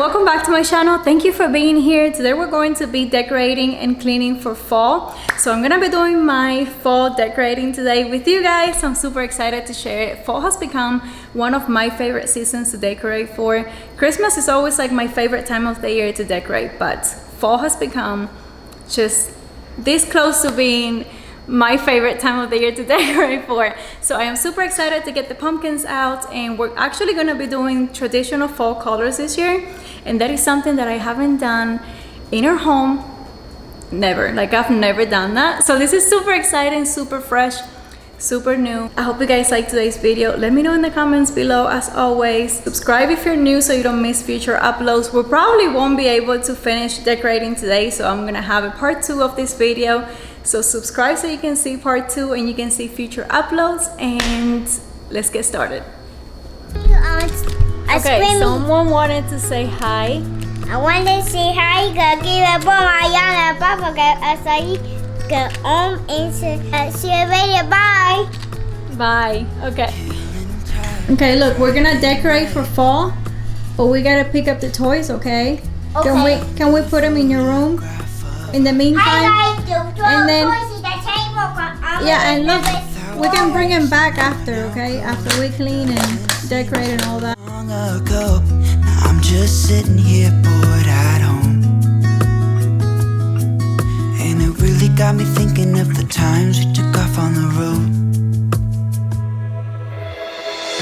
welcome back to my channel. Thank you for being here. Today we're going to be decorating and cleaning for fall. So I'm gonna be doing my fall decorating today with you guys. I'm super excited to share it. Fall has become one of my favorite seasons to decorate for. Christmas is always like my favorite time of the year to decorate, but fall has become just this close to being my favorite time of the year to decorate for. So I am super excited to get the pumpkins out, and we're actually going to be doing traditional fall colors this year, and that is something that I haven't done in our home. Never, like I've never done that. So this is super exciting, super fresh, super new. I hope you guys like today's video. Let me know in the comments below. As always, subscribe if you're new so you don't miss future uploads. We probably won't be able to finish decorating today, so I'm gonna have a part 2 of this video. So subscribe so you can see part 2 and you can see future uploads, and let's get started. Okay, someone wanted to say hi. I want to say hi. See you later. Bye. Bye. Okay. Okay, look, we're gonna decorate for fall, but we gotta pick up the toys, okay? Can we put them in your room? In the meantime, and then yeah, and look, we can bring them back after, okay? After we clean and decorate and all that. Long ago, now I'm just sitting here bored at home, and it really got me thinking of the times we took off on the road.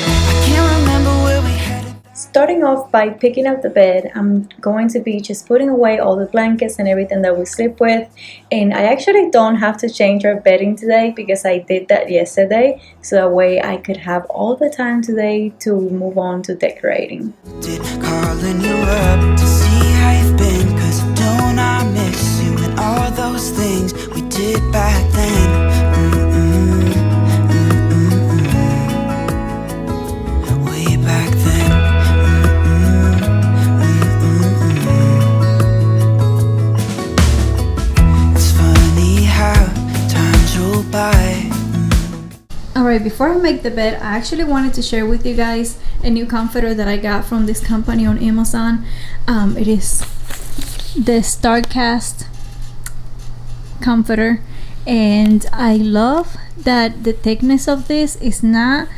I can't remember where we headed. Starting off by picking up the bed, I'm going to be just putting away all the blankets and everything that we sleep with. And I actually don't have to change our bedding today because I did that yesterday. So that way I could have all the time today to move on to decorating. Calling you up to see how you've been, 'cause don't I miss you and all those things we did back then. Way back then. Alright, before I make the bed, I actually wanted to share with you guys a new comforter that I got from this company on Amazon. It is the Starcast comforter, and I love that the thickness of this is not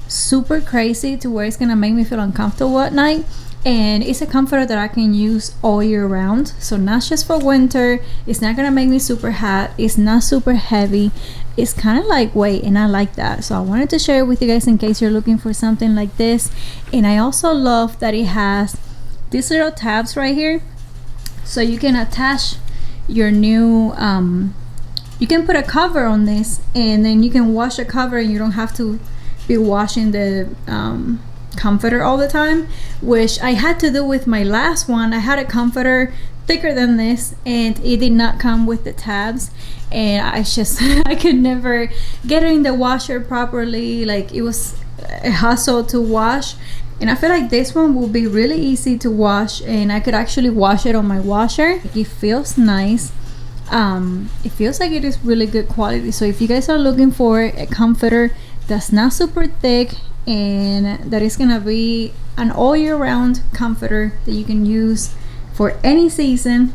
super crazy to where it's gonna make me feel uncomfortable at night. And it's a comforter that I can use all year round, so not just for winter. It's not gonna make me super hot, it's not super heavy, it's kind of lightweight, and I like that. So I wanted to share it with you guys in case you're looking for something like this. And I also love that it has these little tabs right here, so you can attach your new you can put a cover on this, and then you can wash the cover, and you don't have to be washing the comforter all the time, which I had to do with my last one. I had a comforter thicker than this, and it did not come with the tabs, and I just I could never get it in the washer properly. Like, it was a hassle to wash, and I feel like this one will be really easy to wash, and I could actually wash it on my washer. It feels nice. It feels like it is really good quality. So if you guys are looking for a comforter that's not super thick and that is gonna be an all year round comforter that you can use for any season,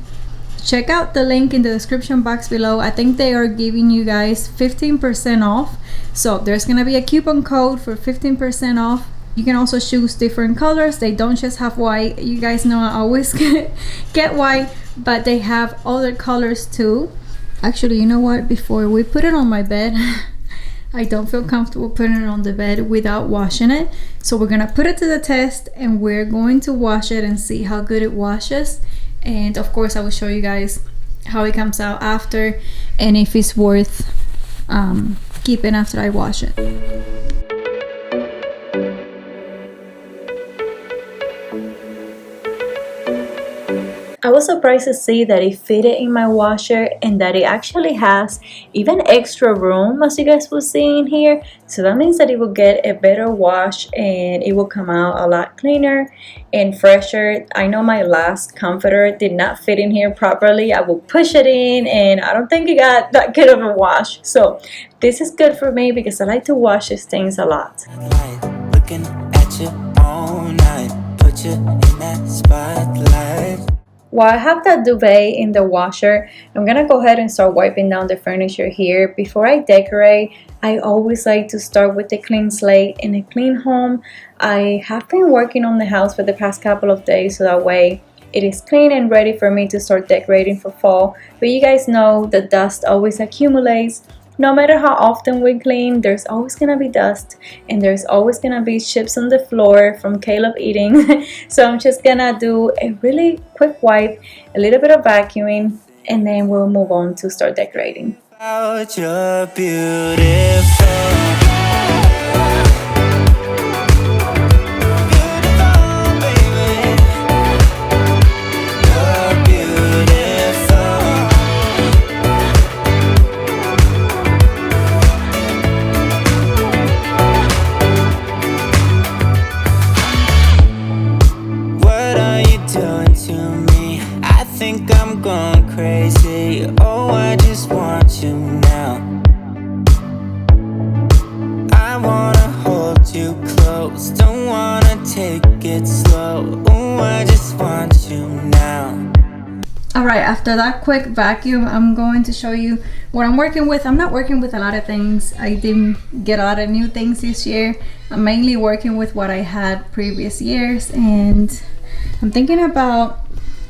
check out the link in the description box below. I think they are giving you guys 15% off, so there's gonna be a coupon code for 15% off. You can also choose different colors. They don't just have white. You guys know I always get white, but they have other colors too. Actually, you know what, before we put it on my bed, I don't feel comfortable putting it on the bed without washing it. So we're gonna put it to the test, and we're going to wash it and see how good it washes. And of course I will show you guys how it comes out after, and if it's worth keeping after I wash it. I was surprised to see that it fitted in my washer, and that it actually has even extra room, as you guys will see in here. So that means that it will get a better wash, and it will come out a lot cleaner and fresher. I know my last comforter did not fit in here properly. I will push it in, and I don't think it got that good of a wash. So this is good for me because I like to wash these things a lot. Looking at you all night. put you in that spotlight. While I have that duvet in the washer, I'm gonna go ahead and start wiping down the furniture here. Before I decorate, I always like to start with a clean slate and a clean home. I have been working on the house for the past couple of days, so that way it is clean and ready for me to start decorating for fall. But you guys know the dust always accumulates. No matter how often we clean, there's always gonna be dust and there's always gonna be chips on the floor from Caleb eating. So I'm just gonna do a really quick wipe, a little bit of vacuuming, and then we'll move on to start decorating. Out, you're beautiful. Crazy, oh, I just want you now. I wanna hold you close, don't wanna take it slow. Oh, I just want you now. Alright, after that quick vacuum, I'm going to show you what I'm working with. I'm not working with a lot of things. I didn't get a lot of new things this year. I'm mainly working with what I had previous years, and I'm thinking about,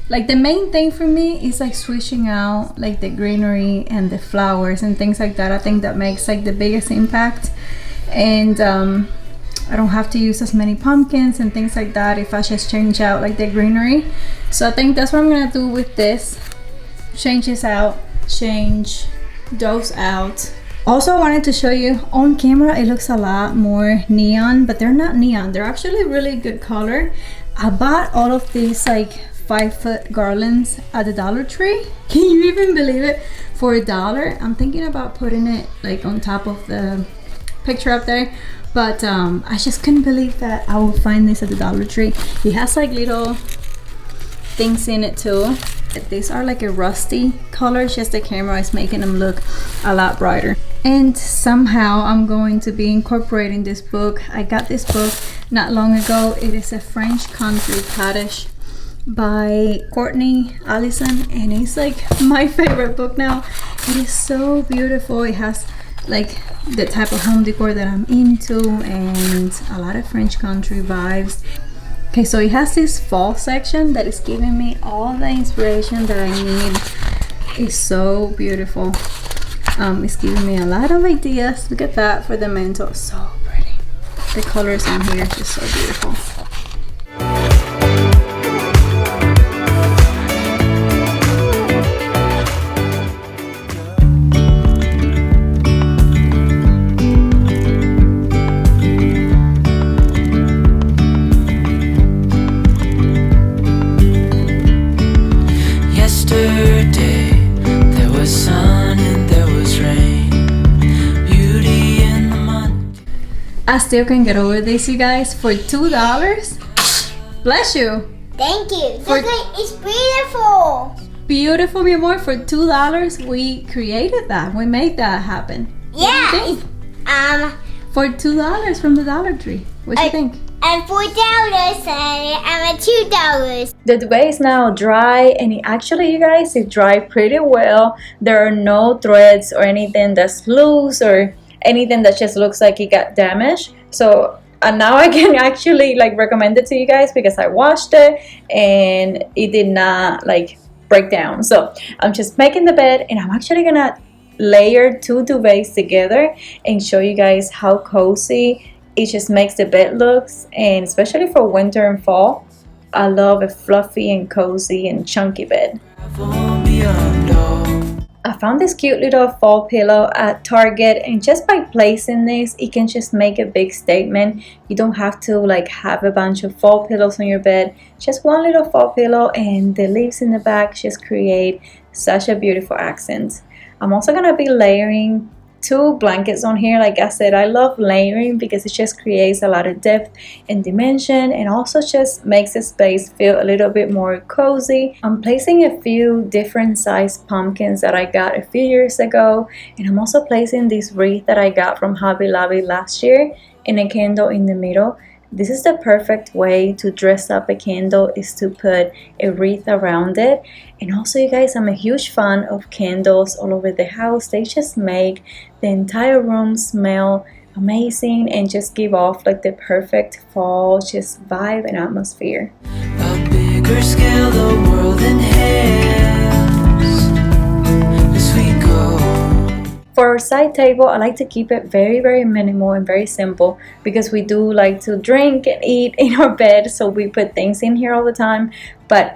like, the main thing for me is like switching out like the greenery and the flowers and things like that. I think that makes like the biggest impact, and I don't have to use as many pumpkins and things like that if I just change out like the greenery. So I think that's what I'm gonna do with this. Change this out, change those out. Also, I wanted to show you on camera, it looks a lot more neon, but they're not neon. They're actually really good color. I bought all of these like 5-foot garlands at the Dollar Tree. Can you even believe it? For $1. I'm thinking about putting it like on top of the picture up there, but I just couldn't believe that I would find this at the Dollar Tree. It has like little things in it too. These are like a rusty color, just the camera is making them look a lot brighter. And somehow I'm going to be incorporating this book. I got this book not long ago. It is a French country cottage by Courtney Allison, and it's like my favorite book now. It is so beautiful. It has like the type of home decor that I'm into and a lot of French country vibes. Okay, so it has this fall section that is giving me all the inspiration that I need. It's so beautiful. It's giving me a lot of ideas. Look at that for the mantle. So pretty. The colors on here are just so beautiful. I still can't get over this, you guys. For $2, bless you. Thank you. It's beautiful. Beautiful, mi amor. For $2, we created that. We made that happen. Yeah. For $2 from the Dollar Tree. What do you think? And $4 and $2. The duvet is now dry, and you guys, it dried pretty well. There are no threads or anything that's loose or anything that just looks like it got damaged. So now I can actually like recommend it to you guys because I washed it and it did not like break down. So I'm just making the bed, and I'm actually gonna layer 2 duvets together and show you guys how cozy it just makes the bed looks. And especially for winter and fall, I love a fluffy and cozy and chunky bed. I found this cute little fall pillow at Target, and just by placing this, it can just make a big statement. You don't have to like have a bunch of fall pillows on your bed. Just one little fall pillow, and the leaves in the back just create such a beautiful accent. I'm also gonna be layering 2 blankets on here. Like I said, I love layering because it just creates a lot of depth and dimension, and also just makes the space feel a little bit more cozy. I'm placing a few different size pumpkins that I got a few years ago, and I'm also placing this wreath that I got from Hobby Lobby last year in a candle in the middle. this is the perfect way to dress up a candle, is to put a wreath around it. And also, you guys, I'm a huge fan of candles all over the house. They just make the entire room smell amazing and just give off like the perfect fall just vibe and atmosphere. A bigger scale, the world inhales as we go. For our side table, I like to keep it very minimal and very simple because we do like to drink and eat in our bed, so we put things in here all the time. But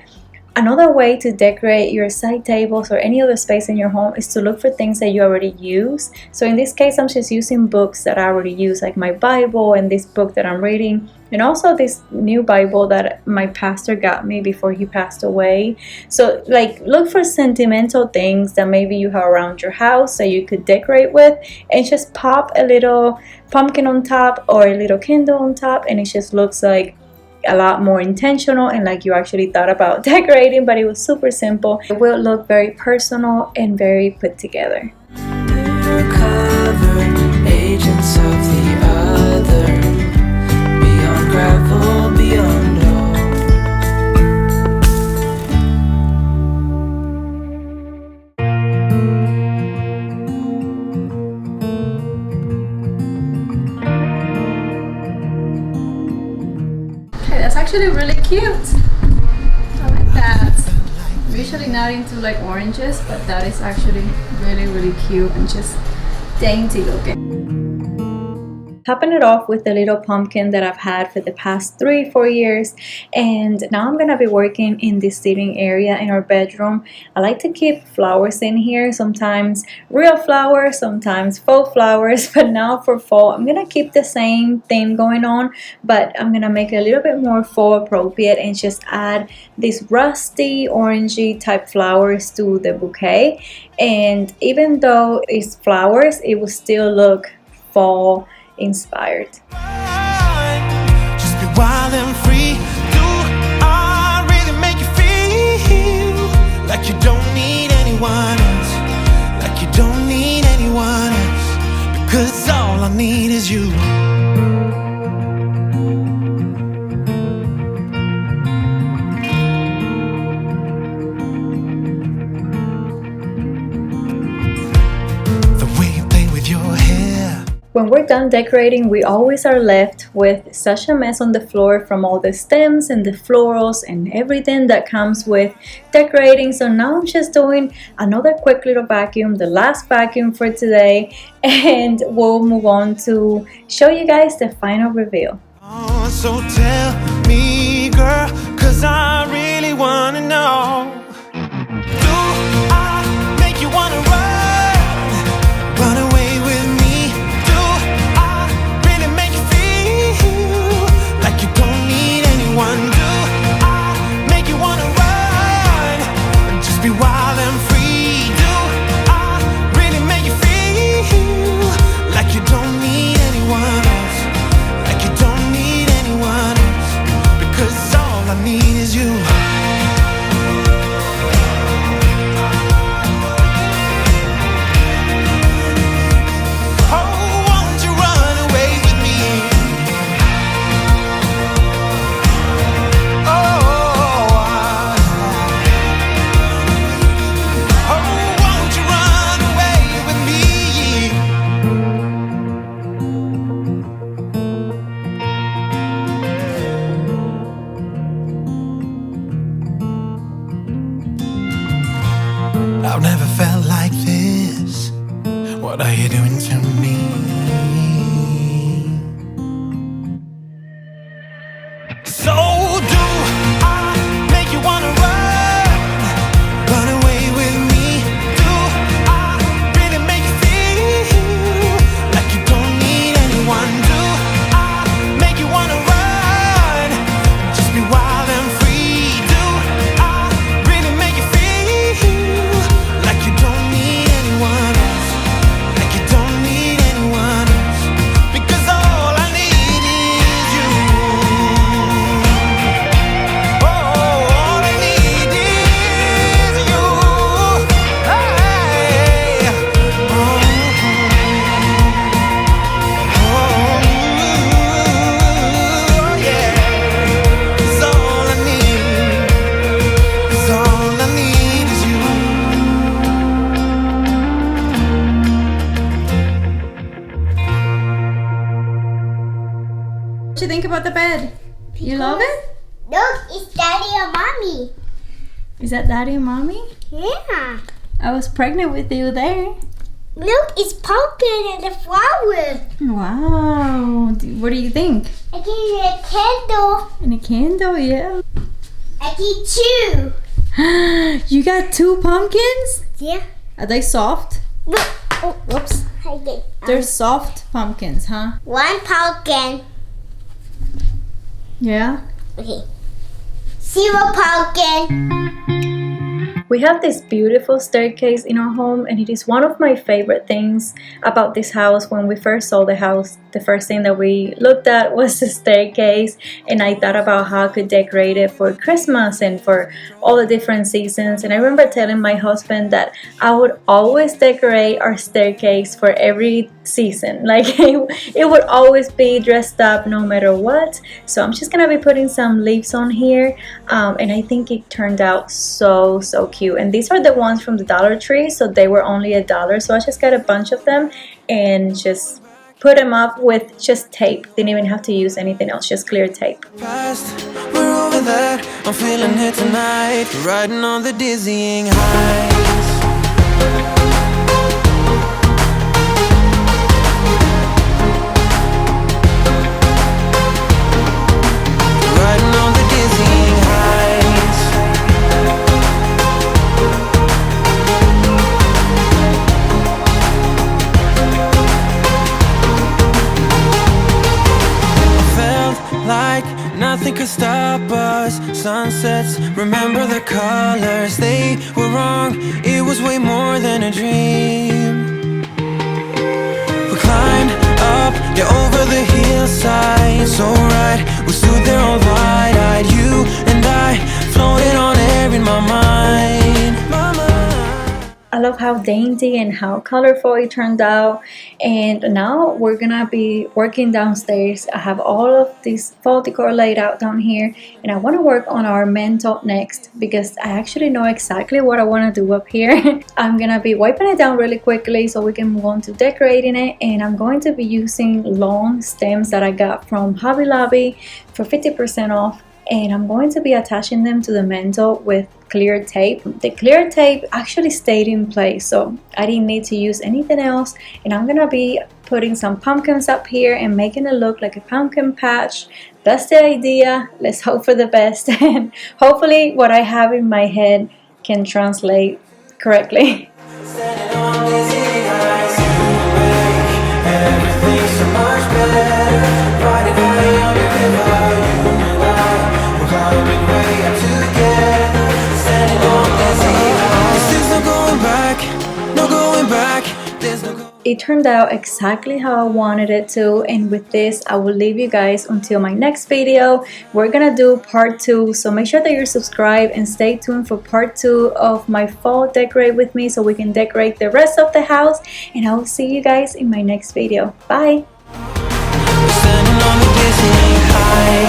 another way to decorate your side tables or any other space in your home is to look for things that you already use. So in this case, I'm just using books that I already use, like my Bible and this book that I'm reading, and also this new Bible that my pastor got me before he passed away. So like, look for sentimental things that maybe you have around your house that you could decorate with, and just pop a little pumpkin on top or a little candle on top, and it just looks like a lot more intentional and like you actually thought about decorating, but it was super simple. It will look very personal and very put together. Undercover agents of the other, beyond gravel, beyond all. Okay, that's actually really cute. I like that. I'm usually not into like oranges, but that is actually really cute and just dainty looking. Topping it off with the little pumpkin that I've had for the past 3-4 years, and now I'm gonna be working in this sitting area in our bedroom. I like to keep flowers in here, sometimes real flowers, sometimes faux flowers, but now for fall I'm gonna keep the same thing going on, but I'm gonna make it a little bit more fall appropriate and just add these rusty orangey type flowers to the bouquet. And even though it's flowers, it will still look fall inspired. Just be wild and free. Do I really make you feel like you don't need anyone else? Like you don't need anyone else? Because all I need is you. The way you play with your hair. When we're done decorating, we always are left with such a mess on the floor from all the stems and the florals and everything that comes with decorating. So now I'm just doing another quick little vacuum, the last vacuum for today, and we'll move on to show you guys the final reveal. Oh, so tell me, girl, 'cause I really wanna know. Do I make you wanna run away with me? Do I really make you feel like you don't need anyone? Do I make you wanna run? Just be wild and free. Do I really make you feel like you don't need anyone else? Like you don't need anyone else? Because all I need is you. What you think about the bed? You love it? Look, it's Daddy and Mommy. Is that Daddy and Mommy? Yeah. I was pregnant with you there. Look, it's pumpkin and the flower. Wow. What do you think? I can use a candle. And a candle, yeah. I can chew. You got 2 pumpkins? Yeah. Are they soft? Oh, Whoops. I get They're soft pumpkins, huh? 1 pumpkin. Yeah. Okay. 0 pumpkin. We have this beautiful staircase in our home, and it is one of my favorite things about this house. When we first saw the house, the first thing that we looked at was the staircase, and I thought about how I could decorate it for Christmas and for all the different seasons. And I remember telling my husband that I would always decorate our staircase for every season. Like it would always be dressed up no matter what. So I'm just gonna be putting some leaves on here, and I think it turned out so cute. And these are the ones from the Dollar Tree, so they were only $1. So I just got a bunch of them and just put them up with just tape. Didn't even have to use anything else, just clear tape. Past, we're over that. I'm feeling it tonight. Riding on the dizzying heights. Riding on the dizzying heights. Felt like nothing could stop us. Sunsets, remember the colors. They were wrong, it was way more than a dream. We climbed up, yeah, over the hillside. So right, we stood there all wide-eyed. You and I floated on air in my mind. I love how dainty and how colorful it turned out. And now we're gonna be working downstairs. I have all of this fall decor laid out down here, and I want to work on our mantle next because I actually know exactly what I want to do up here. I'm gonna be wiping it down really quickly so we can move on to decorating it, and I'm going to be using long stems that I got from Hobby Lobby for 50% off, and I'm going to be attaching them to the mantle with clear tape. The clear tape actually stayed in place, so I didn't need to use anything else. And I'm gonna be putting some pumpkins up here and making it look like a pumpkin patch. That's the idea. Let's hope for the best, and hopefully what I have in my head can translate correctly. Standing on dizzy heights, you make everything so much better. Riding high on the river, you and I, we're climbing way up together. Standing on dizzy heights, there's no going back, no going back. There's no going. It turned out exactly how I wanted it to, and with this I will leave you guys until my next video. We're gonna do part 2, so make sure that you're subscribed and stay tuned for part 2 of my fall decorate with me so we can decorate the rest of the house, and I will see you guys in my next video. Bye. Standing on the dizzy heights.